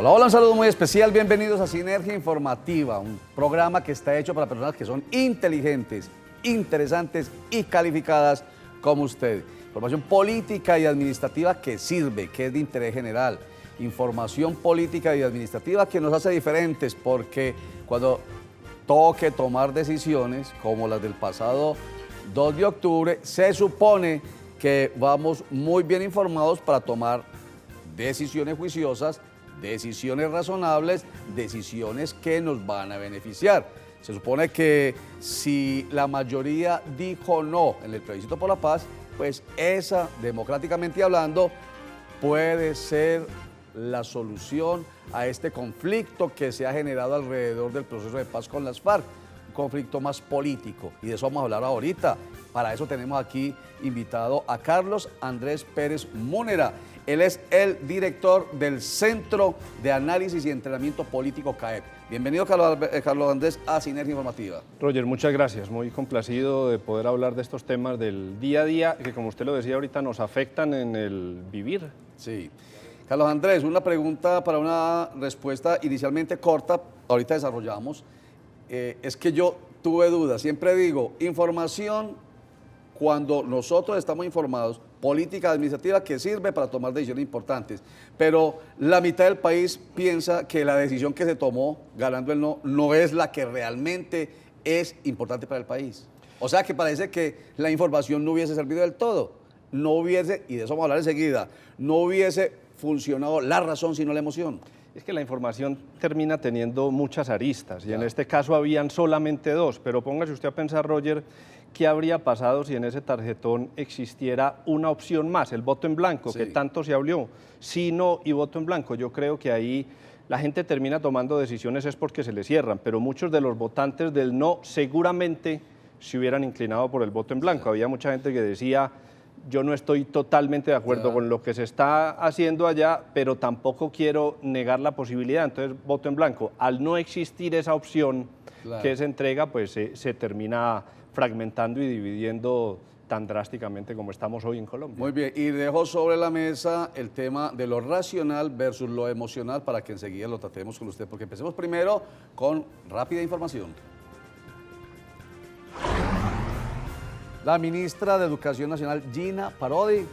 Hola, hola, un saludo muy especial, bienvenidos a Sinergia Informativa, un programa que está hecho para personas que son inteligentes, interesantes y calificadas como usted. Información política y administrativa que sirve, que es de interés general. Información política y administrativa que nos hace diferentes porque cuando toque tomar decisiones como las del pasado 2 de octubre, se supone que vamos muy bien informados para tomar decisiones juiciosas, decisiones razonables, decisiones que nos van a beneficiar. Se supone que si la mayoría dijo no en el plebiscito por la paz, pues esa, democráticamente hablando, puede ser la solución a este conflicto que se ha generado alrededor del proceso de paz con las FARC, un conflicto más político, y de eso vamos a hablar ahorita. Para eso tenemos aquí invitado a Carlos Andrés Pérez Múnera. Él es el director del Centro de Análisis y Entrenamiento Político CAEP. Bienvenido, Carlos Andrés, a Sinergia Informativa. Roger, muchas gracias. Muy complacido de poder hablar de estos temas del día a día que, como usted lo decía ahorita, nos afectan en el vivir. Sí. Carlos Andrés, una pregunta para una respuesta inicialmente corta, ahorita desarrollamos. Es que yo tuve dudas, siempre digo, información cuando nosotros estamos informados, política administrativa que sirve para tomar decisiones importantes, pero la mitad del país piensa que la decisión que se tomó, ganando el no, no es la que realmente es importante para el país. O sea que parece que la información no hubiese servido del todo, no hubiese, y de eso vamos a hablar enseguida, no hubiese funcionado la razón sino la emoción. Es que la información termina teniendo muchas aristas y en este caso habían solamente 2, pero póngase usted a pensar, Roger, ¿qué habría pasado si en ese tarjetón existiera una opción más, el voto en blanco, que tanto se habló, sí, no y voto en blanco? Yo creo que ahí la gente termina tomando decisiones es porque se le cierran, pero muchos de los votantes del no seguramente se hubieran inclinado por el voto en blanco. Había mucha gente que decía, yo no estoy totalmente de acuerdo con lo que se está haciendo allá, pero tampoco quiero negar la posibilidad, entonces voto en blanco. Al no existir esa opción que se entrega, pues se termina fragmentando y dividiendo tan drásticamente como estamos hoy en Colombia. Muy bien, y dejo sobre la mesa el tema de lo racional versus lo emocional para que enseguida lo tratemos con usted, porque empecemos primero con rápida información. La ministra de Educación Nacional, Gina Parodi,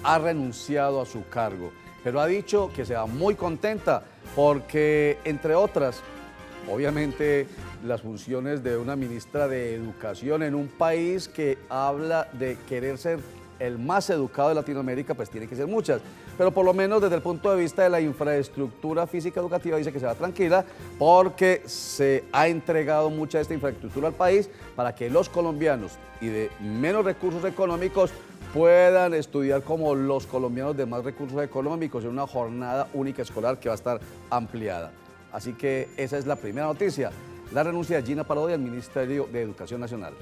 ha renunciado a su cargo, pero ha dicho que se va muy contenta porque, entre otras, obviamente, las funciones de una ministra de Educación en un país que habla de querer ser el más educado de Latinoamérica, pues tiene que ser muchas. Pero por lo menos desde el punto de vista de la infraestructura física educativa dice que se va tranquila porque se ha entregado mucha de esta infraestructura al país para que los colombianos y de menos recursos económicos puedan estudiar como los colombianos de más recursos económicos en una jornada única escolar que va a estar ampliada. Así que esa es la primera noticia, la renuncia de Gina Parodi al Ministerio de Educación Nacional.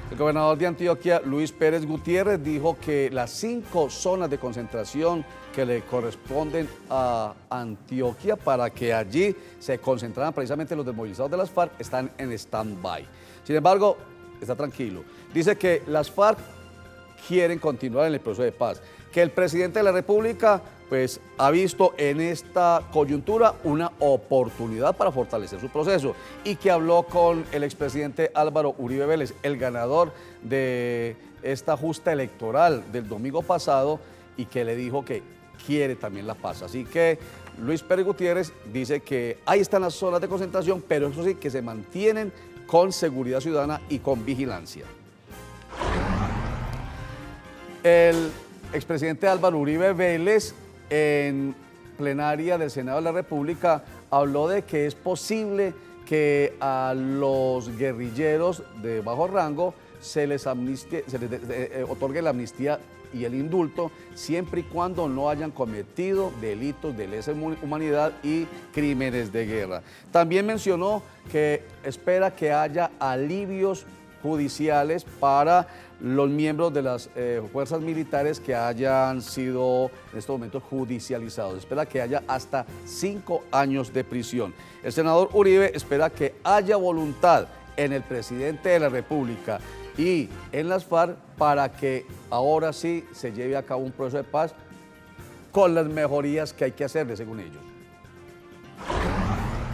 El gobernador de Antioquia, Luis Pérez Gutiérrez, dijo que las 5 zonas de concentración que le corresponden a Antioquia para que allí se concentraran precisamente los desmovilizados de las FARC están en stand-by. Sin embargo, está tranquilo. Dice que las FARC quieren continuar en el proceso de paz, que el presidente de la República pues ha visto en esta coyuntura una oportunidad para fortalecer su proceso y que habló con el expresidente Álvaro Uribe Vélez, el ganador de esta justa electoral del domingo pasado, y que le dijo que quiere también la paz. Así que Luis Pérez Gutiérrez dice que ahí están las zonas de concentración, pero eso sí, que se mantienen con seguridad ciudadana y con vigilancia. El expresidente Álvaro Uribe Vélez, en plenaria del Senado de la República, habló de que es posible que a los guerrilleros de bajo rango se les otorgue la amnistía y el indulto siempre y cuando no hayan cometido delitos de lesa humanidad y crímenes de guerra. También mencionó que espera que haya alivios judiciales para los miembros de las fuerzas militares que hayan sido en estos momentos judicializados. Espera que haya hasta 5 años de prisión. El senador Uribe espera que haya voluntad en el presidente de la República y en las FARC para que ahora sí se lleve a cabo un proceso de paz con las mejorías que hay que hacerle según ellos.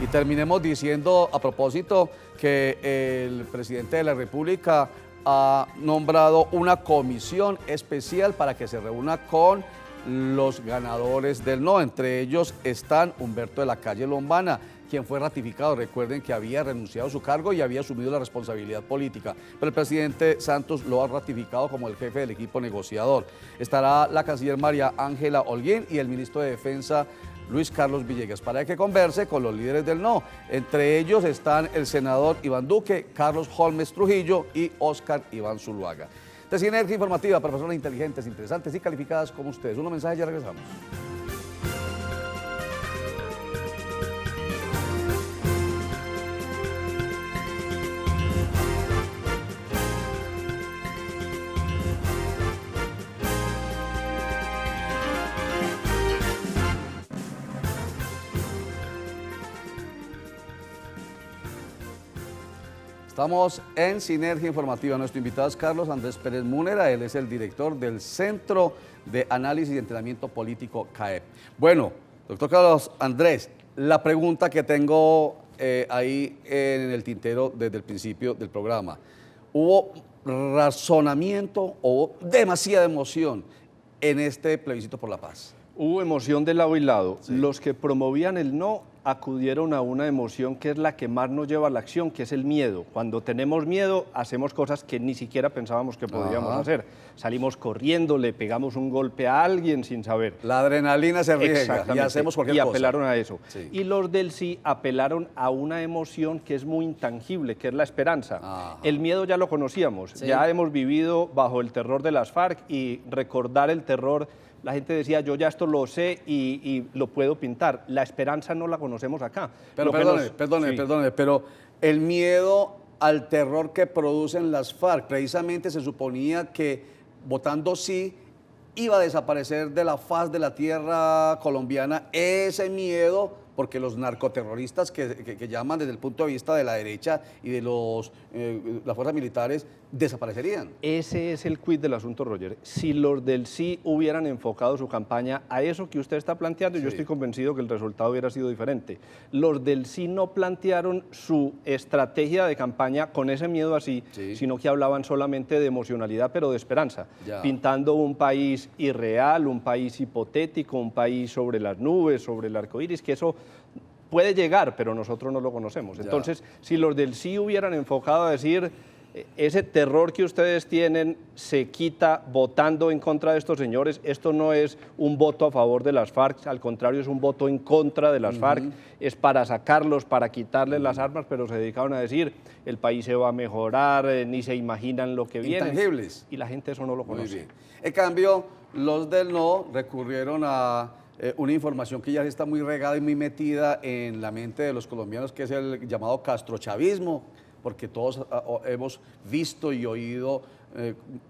Y terminemos diciendo a propósito que el presidente de la República ha nombrado una comisión especial para que se reúna con los ganadores del no. Entre ellos están Humberto de la Calle Lombana, quien fue ratificado. Recuerden que había renunciado a su cargo y había asumido la responsabilidad política, pero el presidente Santos lo ha ratificado como el jefe del equipo negociador. Estará la canciller María Ángela Holguín y el ministro de Defensa Luis Carlos Villegas, para que converse con los líderes del no. Entre ellos están el senador Iván Duque, Carlos Holmes Trujillo y Óscar Iván Zuluaga. De Sinergia Informativa para personas inteligentes, interesantes y calificadas como ustedes. Unos mensajes, ya regresamos. Estamos en Sinergia Informativa. Nuestro invitado es Carlos Andrés Pérez Múnera. Él es el director del Centro de Análisis y Entrenamiento Político CAEP. Bueno, doctor Carlos Andrés, la pregunta que tengo ahí en el tintero desde el principio del programa. ¿Hubo razonamiento o demasiada emoción en este plebiscito por la paz? Hubo emoción de lado y lado. Sí. Los que promovían el no acudieron a una emoción que es la que más nos lleva a la acción, que es el miedo. Cuando tenemos miedo, hacemos cosas que ni siquiera pensábamos que podríamos hacer. Salimos corriendo, le pegamos un golpe a alguien sin saber. La adrenalina se riega y hacemos cualquier cosa. Y apelaron a eso. Sí. Y los del sí apelaron a una emoción que es muy intangible, que es la esperanza. Ajá. El miedo ya lo conocíamos, Sí. ya hemos vivido bajo el terror de las FARC y recordar el terror. La gente decía, yo ya esto lo sé y lo puedo pintar. La esperanza no la conocemos acá. Pero perdone, pero el miedo al terror que producen las FARC, precisamente se suponía que votando sí iba a desaparecer de la faz de la tierra colombiana ese miedo, porque los narcoterroristas que llaman desde el punto de vista de la derecha y de las fuerzas militares desaparecerían. Ese es el quid del asunto, Roger. Si los del sí hubieran enfocado su campaña a eso que usted está planteando, yo estoy convencido que el resultado hubiera sido diferente. Los del sí no plantearon su estrategia de campaña con ese miedo así, sino que hablaban solamente de emocionalidad, pero de esperanza, pintando un país irreal, un país hipotético, un país sobre las nubes, sobre el arco iris, que eso puede llegar, pero nosotros no lo conocemos. Entonces, si los del sí hubieran enfocado a decir, ese terror que ustedes tienen se quita votando en contra de estos señores, esto no es un voto a favor de las FARC, al contrario es un voto en contra de las FARC, es para sacarlos, para quitarles las armas, pero se dedicaron a decir, el país se va a mejorar, ni se imaginan lo que viene. Intangibles. Y la gente eso no lo conoce. Muy bien. En cambio, los del no recurrieron a una información que ya está muy regada y muy metida en la mente de los colombianos, que es el llamado castrochavismo, porque todos hemos visto y oído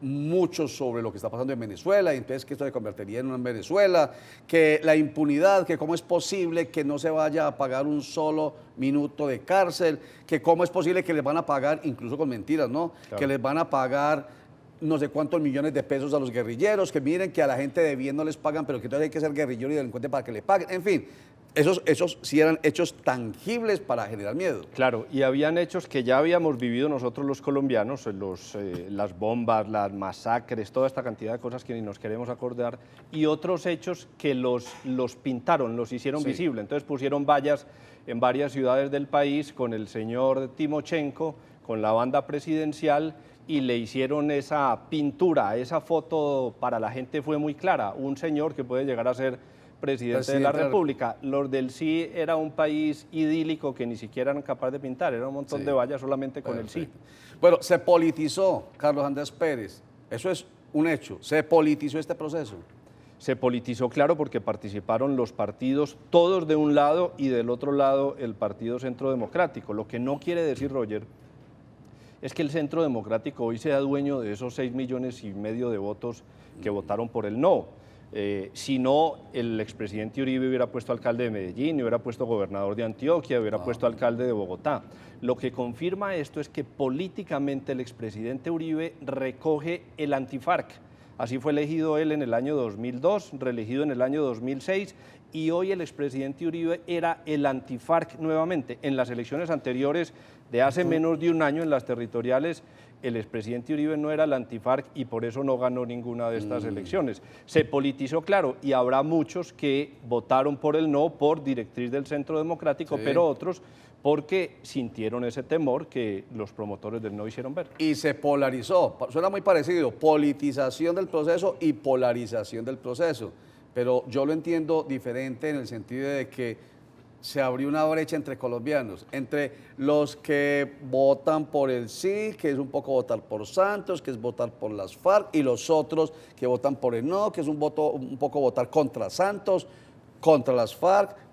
mucho sobre lo que está pasando en Venezuela, y entonces que esto se convertiría en una Venezuela, que la impunidad, que cómo es posible que no se vaya a pagar un solo minuto de cárcel, que cómo es posible que les van a pagar, incluso con mentiras, ¿no? Claro. Que les van a pagar no sé cuántos millones de pesos a los guerrilleros, que miren que a la gente de bien no les pagan, pero que entonces hay que ser guerrillero y delincuente para que le paguen, en fin. Esos sí eran hechos tangibles para generar miedo. Claro, y habían hechos que ya habíamos vivido nosotros los colombianos, las bombas, las masacres, toda esta cantidad de cosas que ni nos queremos acordar, y otros hechos que los pintaron, los hicieron visibles. Entonces pusieron vallas en varias ciudades del país con el señor Timochenko, con la banda presidencial, y le hicieron esa pintura, esa foto para la gente fue muy clara, un señor que puede llegar a ser presidente de la República. Los del sí era un país idílico que ni siquiera eran capaces de pintar, era un montón de vallas solamente con el sí. Bueno, se politizó, Carlos Andrés Pérez, eso es un hecho, se politizó este proceso. Se politizó, claro, porque participaron los partidos, todos de un lado y del otro lado el Partido Centro Democrático, lo que no quiere decir, Roger, es que el Centro Democrático hoy sea dueño de esos 6,5 millones de votos que votaron por el no. Si no, el expresidente Uribe hubiera puesto alcalde de Medellín, hubiera puesto gobernador de Antioquia, hubiera puesto alcalde de Bogotá. Lo que confirma esto es que políticamente el expresidente Uribe recoge el antifarc, Así fue elegido él en el año 2002, reelegido en el año 2006, y hoy el expresidente Uribe era el anti-FARC nuevamente. En las elecciones anteriores de hace menos de un año, en las territoriales, el expresidente Uribe no era el anti-FARC y por eso no ganó ninguna de estas elecciones. Se politizó, claro, y habrá muchos que votaron por el no por directriz del Centro Democrático, pero otros porque sintieron ese temor que los promotores del no hicieron ver. Y se polarizó, suena muy parecido, politización del proceso y polarización del proceso, pero yo lo entiendo diferente en el sentido de que se abrió una brecha entre colombianos, entre los que votan por el sí, que es un poco votar por Santos, que es votar por las FARC, y los otros que votan por el no, que es un poco votar contra Santos, contra las FARC,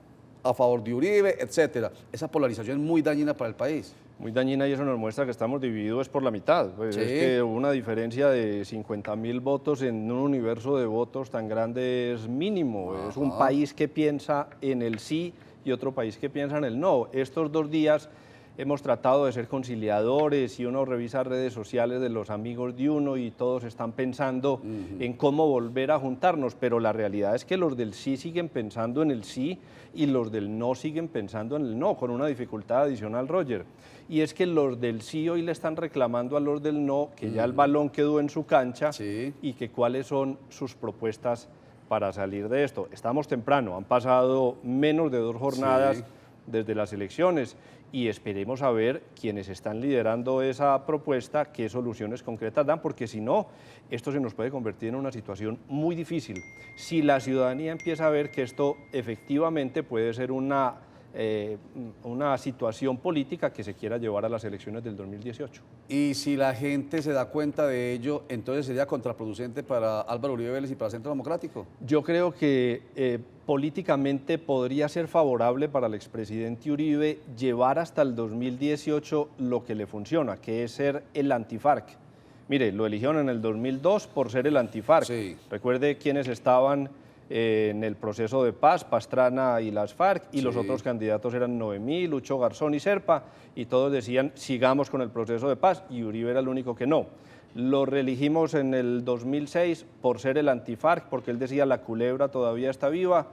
a favor de Uribe, etcétera. Esa polarización es muy dañina para el país. Muy dañina, y eso nos muestra que estamos divididos por la mitad. Pues es que una diferencia de 50.000 votos en un universo de votos tan grande es mínimo. Es un país que piensa en el sí y otro país que piensa en el no. Estos 2 días hemos tratado de ser conciliadores y uno revisa redes sociales de los amigos de uno y todos están pensando en cómo volver a juntarnos, pero la realidad es que los del sí siguen pensando en el sí y los del no siguen pensando en el no, con una dificultad adicional, Roger. Y es que los del sí hoy le están reclamando a los del no que ya el balón quedó en su cancha y que cuáles son sus propuestas para salir de esto. Estamos temprano, han pasado menos de 2 jornadas desde las elecciones y esperemos a ver quienes están liderando esa propuesta, qué soluciones concretas dan, porque si no, esto se nos puede convertir en una situación muy difícil. Si la ciudadanía empieza a ver que esto efectivamente puede ser una situación política que se quiera llevar a las elecciones del 2018. Y si la gente se da cuenta de ello, entonces sería contraproducente para Álvaro Uribe Vélez y para el Centro Democrático. Yo creo que políticamente podría ser favorable para el expresidente Uribe llevar hasta el 2018 lo que le funciona, que es ser el anti-FARC. Mire, lo eligieron en el 2002 por ser el anti-FARC. Recuerde quiénes estaban en el proceso de paz, Pastrana y las FARC, y los otros candidatos eran Noemí, Lucho Garzón y Serpa, y todos decían sigamos con el proceso de paz, y Uribe era el único que no. Lo reelegimos en el 2006 por ser el anti-FARC, porque él decía la culebra todavía está viva,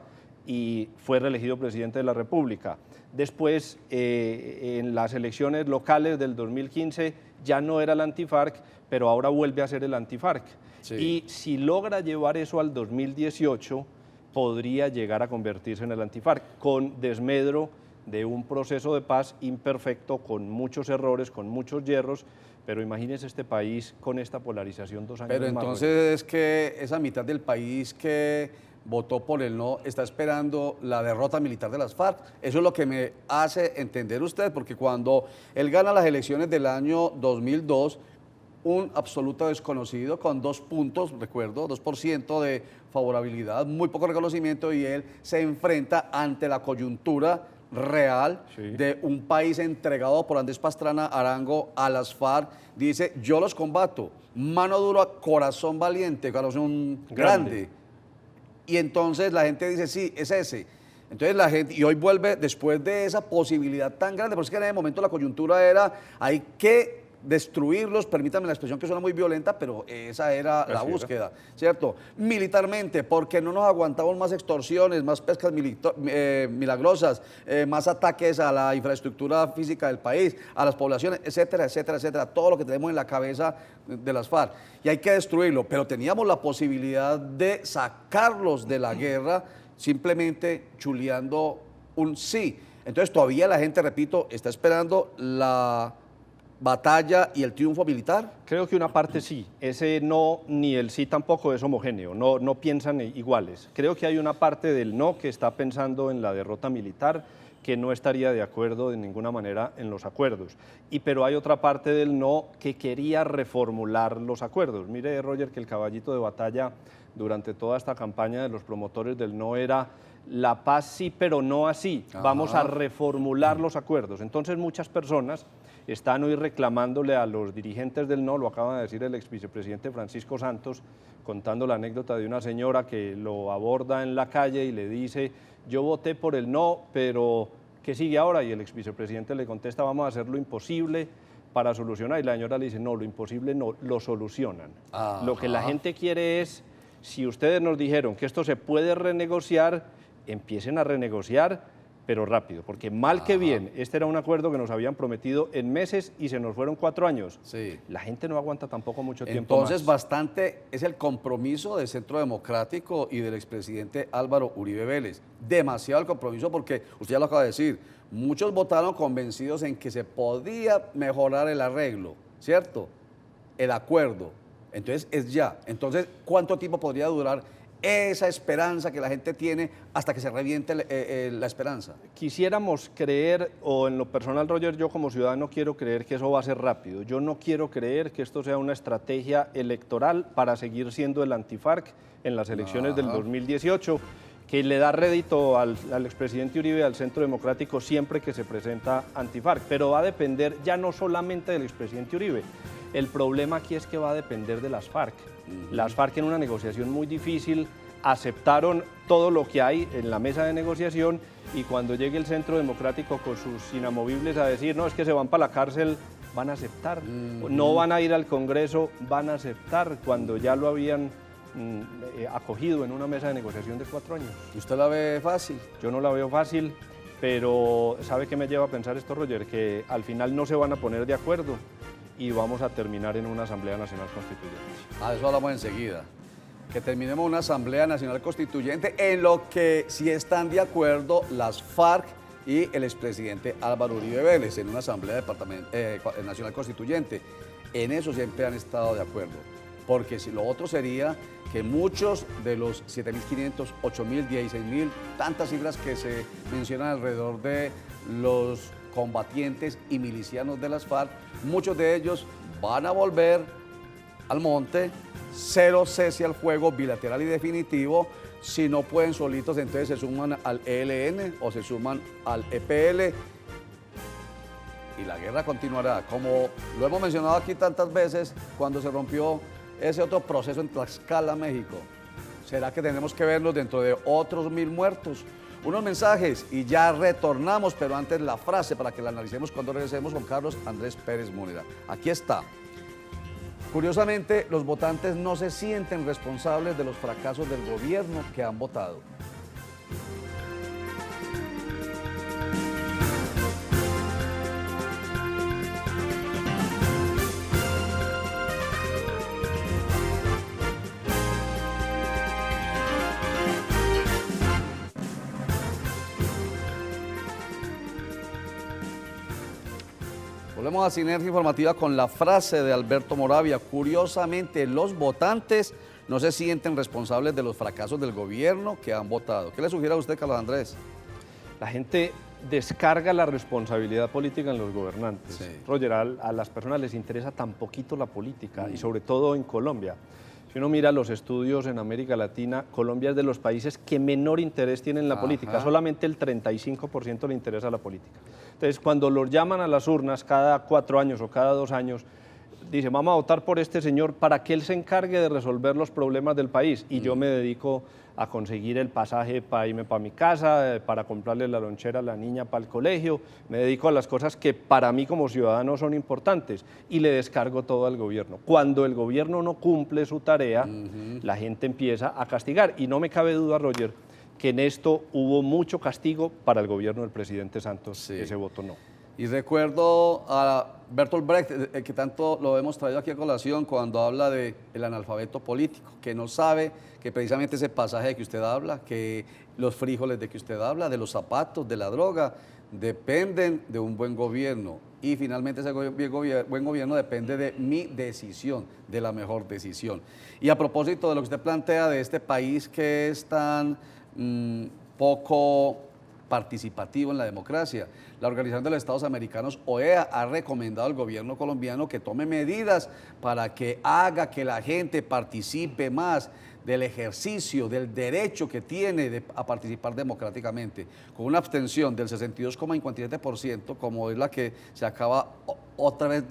y fue reelegido presidente de la República. Después, en las elecciones locales del 2015, ya no era el anti-FARC, pero ahora vuelve a ser el anti-FARC. Y si logra llevar eso al 2018, podría llegar a convertirse en el anti-FARC, con desmedro de un proceso de paz imperfecto, con muchos errores, con muchos yerros, pero imagínese este país con esta polarización 2 años más. Pero entonces es que esa mitad del país que votó por el no está esperando la derrota militar de las FARC. Eso es lo que me hace entender usted, porque cuando él gana las elecciones del año 2002, un absoluto desconocido con 2 puntos, recuerdo, 2% de favorabilidad, muy poco reconocimiento, y él se enfrenta ante la coyuntura real de un país entregado por Andrés Pastrana Arango a las FARC. Dice, yo los combato, mano dura, corazón valiente, corazón grande. Y entonces la gente dice, sí, es ese. Entonces la gente, y hoy vuelve después de esa posibilidad tan grande, porque es que en ese momento la coyuntura era, hay que destruirlos, permítanme la expresión que suena muy violenta, pero esa era la búsqueda, ¿cierto? Militarmente, porque no nos aguantamos más extorsiones, más pescas milagrosas, más ataques a la infraestructura física del país, a las poblaciones, etcétera, etcétera, etcétera, todo lo que tenemos en la cabeza de las FARC, y hay que destruirlo, pero teníamos la posibilidad de sacarlos de la guerra simplemente chuleando un sí. Entonces todavía la gente, repito, está esperando la batalla y el triunfo militar. Creo que una parte sí, ese no ni el sí tampoco es homogéneo, no piensan iguales. Creo que hay una parte del no que está pensando en la derrota militar, que no estaría de acuerdo de ninguna manera en los acuerdos. Pero hay otra parte del no que quería reformular los acuerdos. Mire, Roger, que el caballito de batalla durante toda esta campaña de los promotores del no era la paz sí, pero no así. Vamos a reformular los acuerdos. Entonces muchas personas están hoy reclamándole a los dirigentes del no, lo acaba de decir el exvicepresidente Francisco Santos, contando la anécdota de una señora que lo aborda en la calle y le dice, yo voté por el no, pero ¿qué sigue ahora? Y el exvicepresidente le contesta, vamos a hacer lo imposible para solucionar, y la señora le dice, no, lo imposible no, lo solucionan. Lo que la gente quiere es, si ustedes nos dijeron que esto se puede renegociar, empiecen a renegociar, pero rápido, porque mal que bien, este era un acuerdo que nos habían prometido en meses y se nos fueron 4 años. Sí. La gente no aguanta tampoco mucho tiempo Entonces, más. bastante es el compromiso del Centro Democrático y del expresidente Álvaro Uribe Vélez. Demasiado el compromiso porque, usted ya lo acaba de decir, muchos votaron convencidos en que se podía mejorar el arreglo, ¿cierto? El acuerdo. Entonces, es ya. Entonces, ¿cuánto tiempo podría durar esa esperanza que la gente tiene hasta que se reviente la esperanza? Quisiéramos creer, o en lo personal, Roger, yo como ciudadano quiero creer que eso va a ser rápido. Yo no quiero creer que esto sea una estrategia electoral para seguir siendo el anti-FARC en las elecciones del 2018, que le da rédito al expresidente Uribe, al Centro Democrático, siempre que se presenta anti-FARC. Pero va a depender ya no solamente del expresidente Uribe. El problema aquí es que va a depender de las FARC. Las FARC, en una negociación muy difícil, aceptaron todo lo que hay en la mesa de negociación, y cuando llegue el Centro Democrático con sus inamovibles a decir, no, es que se van para la cárcel, van a aceptar. No van a ir al Congreso, van a aceptar cuando ya lo habían acogido en una mesa de negociación de 4 años. ¿Usted la ve fácil? Yo no la veo fácil, pero ¿sabe qué me lleva a pensar esto, Roger? Que al final no se van a poner de acuerdo y vamos a terminar en una Asamblea Nacional Constituyente. De eso hablamos enseguida. Que terminemos una Asamblea Nacional Constituyente en lo que sí están de acuerdo las FARC y el expresidente Álvaro Uribe Vélez en una Asamblea Nacional Constituyente. En eso siempre han estado de acuerdo. Porque si lo otro sería que muchos de los 7.500, 8.000, 16.000, tantas cifras que se mencionan alrededor de los combatientes y milicianos de las FARC, muchos de ellos van a volver al monte, cero cese al fuego bilateral y definitivo. Si no pueden solitos, entonces se suman al ELN o se suman al EPL y la guerra continuará. Como lo hemos mencionado aquí tantas veces, cuando se rompió ese otro proceso en Tlaxcala, México, ¿será que tenemos que vernos dentro de otros 1.000 muertos? Unos mensajes y ya retornamos, pero antes la frase para que la analicemos cuando regresemos con Carlos Andrés Pérez Múnera. Aquí está. Curiosamente, los votantes no se sienten responsables de los fracasos del gobierno que han votado. Volvemos a Sinergia Informativa con la frase de Alberto Moravia. Curiosamente, los votantes no se sienten responsables de los fracasos del gobierno que han votado. ¿Qué le sugiere a usted, Carlos Andrés? La gente descarga la responsabilidad política en los gobernantes. Sí. Roger, a las personas les interesa tan poquito la política, y sobre todo en Colombia. Si uno mira los estudios en América Latina, Colombia es de los países que menor interés tienen en la política. Solamente el 35% le interesa la política. Entonces, cuando los llaman a las urnas cada 4 años o cada 2 años, dicen, vamos a votar por este señor para que él se encargue de resolver los problemas del país. Y yo me dedico a conseguir el pasaje para irme para mi casa, para comprarle la lonchera a la niña para el colegio. Me dedico a las cosas que para mí como ciudadano son importantes y le descargo todo al gobierno. Cuando el gobierno no cumple su tarea, la gente empieza a castigar. Y no me cabe duda, Roger, que en esto hubo mucho castigo para el gobierno del presidente Santos. Sí. Ese voto no. Y recuerdo a Bertolt Brecht, que tanto lo hemos traído aquí a colación, cuando habla del analfabeto político, que no sabe que precisamente ese pasaje que usted habla, que los frijoles de que usted habla, de los zapatos, de la droga, dependen de un buen gobierno. Y finalmente ese buen gobierno depende de mi decisión, de la mejor decisión. Y a propósito de lo que usted plantea de este país que es tan poco participativo en la democracia, la Organización de los Estados Americanos, OEA, ha recomendado al gobierno colombiano que tome medidas para que haga que la gente participe más del ejercicio, del derecho que tiene a participar democráticamente, con una abstención del 62,57%, como es la que se acaba otra vez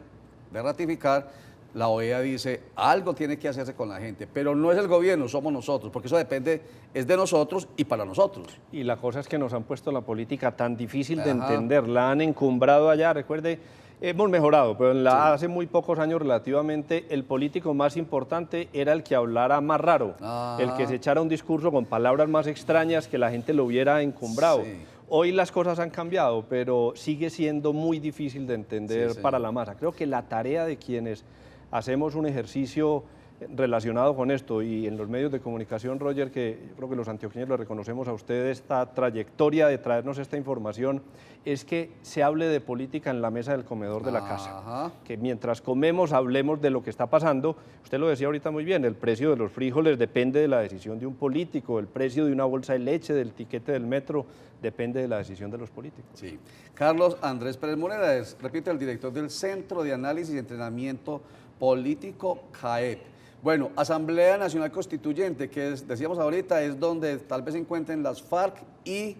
de ratificar. La OEA dice, algo tiene que hacerse con la gente, pero no es el gobierno, somos nosotros, porque eso depende, es de nosotros y para nosotros. Y la cosa es que nos han puesto la política tan difícil de entender, la han encumbrado allá. Recuerde Hemos mejorado, pero hace muy pocos años relativamente el político más importante era el que hablara más raro, el que se echara un discurso con palabras más extrañas, que la gente lo hubiera encumbrado. Sí. Hoy las cosas han cambiado, pero sigue siendo muy difícil de entender Sí, para señor. la masa. Creo que la tarea de quienes hacemos un ejercicio relacionado con esto y en los medios de comunicación, Roger, que yo creo que los antioqueños le reconocemos a usted esta trayectoria de traernos esta información, es que se hable de política en la mesa del comedor de la casa. Ajá. Que mientras comemos hablemos de lo que está pasando. Usted lo decía ahorita muy bien, el precio de los frijoles depende de la decisión de un político, el precio de una bolsa de leche, del tiquete del metro, depende de la decisión de los políticos. Sí. Carlos Andrés Pérez Morera es, repito, el director del Centro de Análisis y Entrenamiento Político, CAEP. Bueno, Asamblea Nacional Constituyente, que decíamos ahorita, es donde tal vez se encuentren las FARC y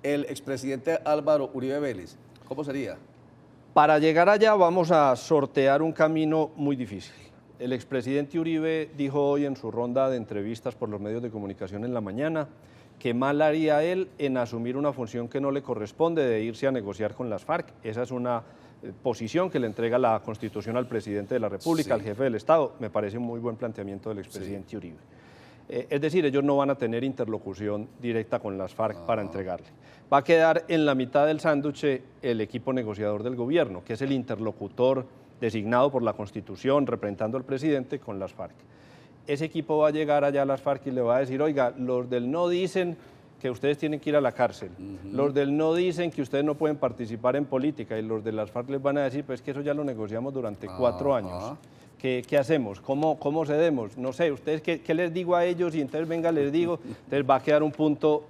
el expresidente Álvaro Uribe Vélez. ¿Cómo sería? Para llegar allá vamos a sortear un camino muy difícil. El expresidente Uribe dijo hoy en su ronda de entrevistas por los medios de comunicación en la mañana que mal haría él en asumir una función que no le corresponde de irse a negociar con las FARC. Esa es una posición que le entrega la Constitución al presidente de la República, Sí. al jefe del Estado. Me parece un muy buen planteamiento del expresidente Uribe. Es decir, ellos no van a tener interlocución directa con las FARC para entregarle. Va a quedar en la mitad del sándwich el equipo negociador del gobierno, que es el interlocutor designado por la Constitución, representando al presidente con las FARC. Ese equipo va a llegar allá a las FARC y le va a decir, oiga, los del no dicen que ustedes tienen que ir a la cárcel, los del no dicen que ustedes no pueden participar en política, y los de las FARC les van a decir, pues que eso ya lo negociamos durante 4 años. ¿Qué hacemos? ¿Cómo cedemos? No sé, ¿ustedes qué les digo a ellos? Y entonces venga, les digo, entonces va a quedar un punto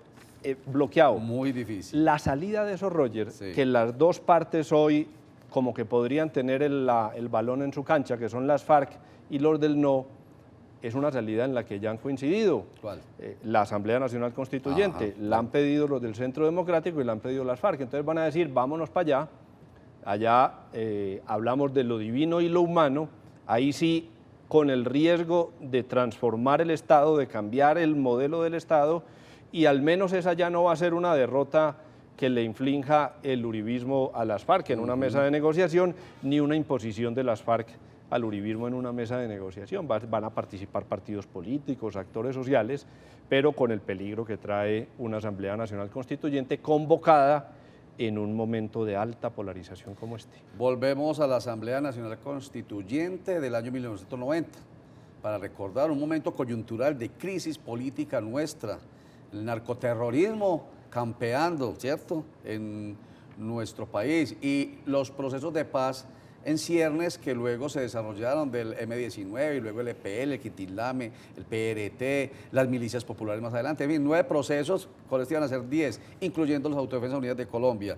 bloqueado. Muy difícil. La salida de esos, Roger, Sí. que las dos partes hoy como que podrían tener el balón en su cancha, que son las FARC y los del no, es una salida en la que ya han coincidido. ¿Cuál? La Asamblea Nacional Constituyente, la han pedido los del Centro Democrático y la han pedido las FARC. Entonces van a decir, vámonos para allá hablamos de lo divino y lo humano, ahí sí, con el riesgo de transformar el Estado, de cambiar el modelo del Estado, y al menos esa ya no va a ser una derrota que le inflinja el uribismo a las FARC en una mesa de negociación, ni una imposición de las FARC al uribismo en una mesa de negociación. Van a participar partidos políticos, actores sociales, pero con el peligro que trae una Asamblea Nacional Constituyente convocada en un momento de alta polarización como este. Volvemos a la Asamblea Nacional Constituyente del año 1990 para recordar un momento coyuntural de crisis política nuestra, el narcoterrorismo campeando, ¿cierto?, en nuestro país, y los procesos de paz en ciernes que luego se desarrollaron del M-19 y luego el EPL, el Quitilame, el PRT, las milicias populares más adelante. En fin, 9 procesos, con este iban a ser 10, incluyendo los Autodefensas Unidas de Colombia.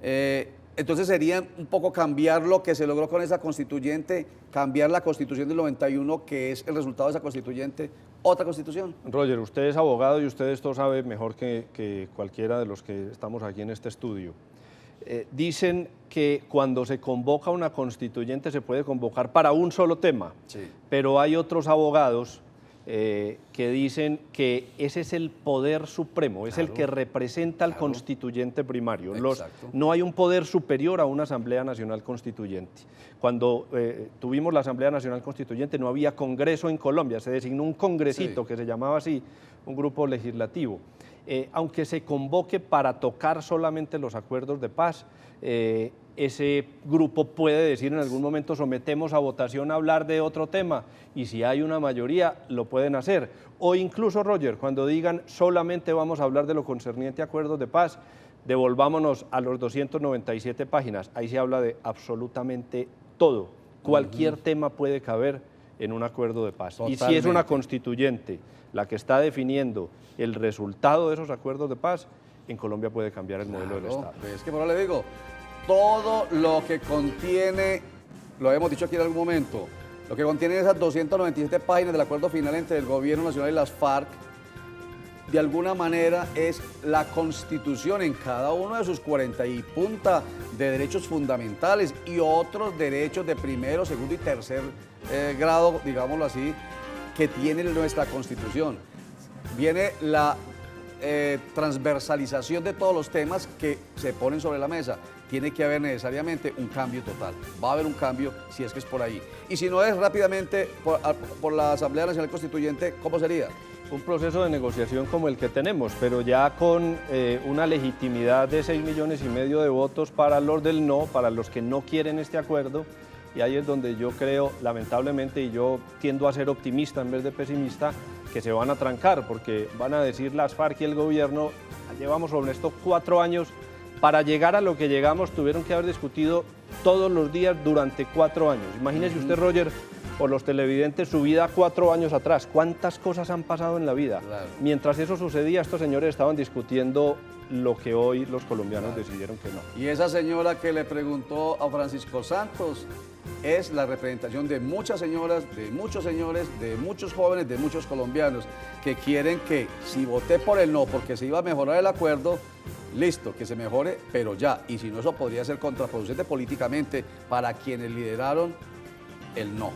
Entonces sería un poco cambiar lo que se logró con esa constituyente, cambiar la constitución del 91, que es el resultado de esa constituyente, otra constitución. Roger, usted es abogado y usted esto sabe mejor que cualquiera de los que estamos aquí en este estudio. Dicen que cuando se convoca una constituyente se puede convocar para un solo tema, Sí. pero hay otros abogados que dicen que ese es el poder supremo, es el que representa al constituyente primario. Exacto. No hay un poder superior a una Asamblea Nacional Constituyente. Cuando tuvimos la Asamblea Nacional Constituyente no había Congreso en Colombia, se designó un congresito que se llamaba así, un grupo legislativo. Aunque se convoque para tocar solamente los acuerdos de paz, ese grupo puede decir en algún momento sometemos a votación a hablar de otro tema, y si hay una mayoría lo pueden hacer. O incluso, Roger, cuando digan solamente vamos a hablar de lo concerniente a acuerdos de paz, devolvámonos a los 297 páginas, ahí se habla de absolutamente todo. Cualquier tema puede caber en un acuerdo de paz. Y si es una constituyente la que está definiendo el resultado de esos acuerdos de paz, en Colombia puede cambiar el modelo del Estado. Es que por ahora le digo, todo lo que contiene, lo hemos dicho aquí en algún momento, lo que contiene esas 297 páginas del acuerdo final entre el Gobierno Nacional y las FARC, de alguna manera es la Constitución en cada uno de sus 40 y punta de derechos fundamentales y otros derechos de primero, segundo y tercer grado, digámoslo así, que tiene nuestra Constitución. Viene la transversalización de todos los temas que se ponen sobre la mesa, tiene que haber necesariamente un cambio total. Va a haber un cambio si es que es por ahí. Y si no es rápidamente por la Asamblea Nacional Constituyente, ¿cómo sería? Un proceso de negociación como el que tenemos, pero ya con una legitimidad de 6,5 millones de votos para los del no, para los que no quieren este acuerdo, y ahí es donde yo creo, lamentablemente, y yo tiendo a ser optimista en vez de pesimista, que se van a trancar, porque van a decir las FARC y el gobierno, llevamos sobre estos 4 años, para llegar a lo que llegamos tuvieron que haber discutido todos los días durante 4 años. Imagínese usted, Roger, o los televidentes, su vida 4 años atrás. ¿Cuántas cosas han pasado en la vida? Claro. Mientras eso sucedía, estos señores estaban discutiendo lo que hoy los colombianos decidieron que no. Y esa señora que le preguntó a Francisco Santos es la representación de muchas señoras, de muchos señores, de muchos jóvenes, de muchos colombianos que quieren que si voté por el no porque se iba a mejorar el acuerdo, listo, que se mejore, pero ya. Y si no, eso podría ser contraproducente políticamente para quienes lideraron el no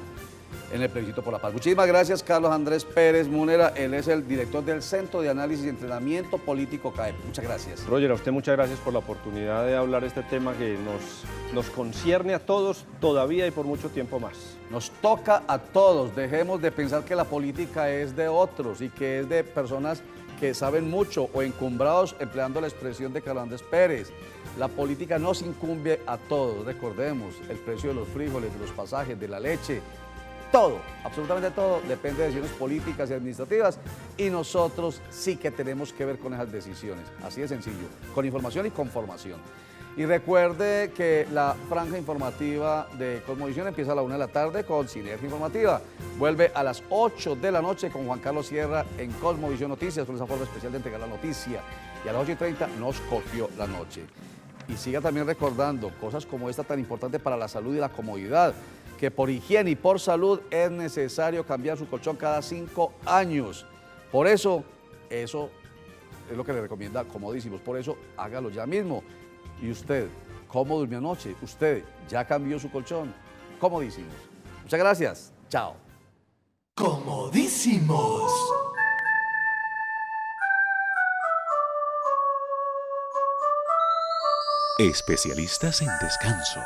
en el plebiscito por la paz. Muchísimas gracias, Carlos Andrés Pérez Múnera. Él es el director del Centro de Análisis y Entrenamiento Político CAEP. Muchas gracias. Roger, a usted muchas gracias por la oportunidad de hablar este tema que nos concierne a todos todavía y por mucho tiempo más. Nos toca a todos. Dejemos de pensar que la política es de otros y que es de personas que saben mucho o encumbrados, empleando la expresión de Carlos Andrés Pérez. La política nos incumbe a todos. Recordemos, el precio de los frijoles, de los pasajes, de la leche, todo, absolutamente todo, depende de decisiones políticas y administrativas y nosotros sí que tenemos que ver con esas decisiones, así de sencillo, con información y con formación. Y recuerde que la franja informativa de Cosmovisión empieza a la 1 de la tarde con Sinergia Informativa. Vuelve a las 8 de la noche con Juan Carlos Sierra en Cosmovisión Noticias, con esa forma especial de entregar la noticia. Y a las 8:30 nos cogió la noche. Y siga también recordando cosas como esta tan importante para la salud y la comodidad, que por higiene y por salud es necesario cambiar su colchón cada 5 años. Por eso es lo que le recomienda Comodísimos. Por eso hágalo ya mismo. ¿Y usted cómo durmió anoche? ¿Usted ya cambió su colchón? Comodísimos. Muchas gracias. Chao. Comodísimos. Especialistas en descanso.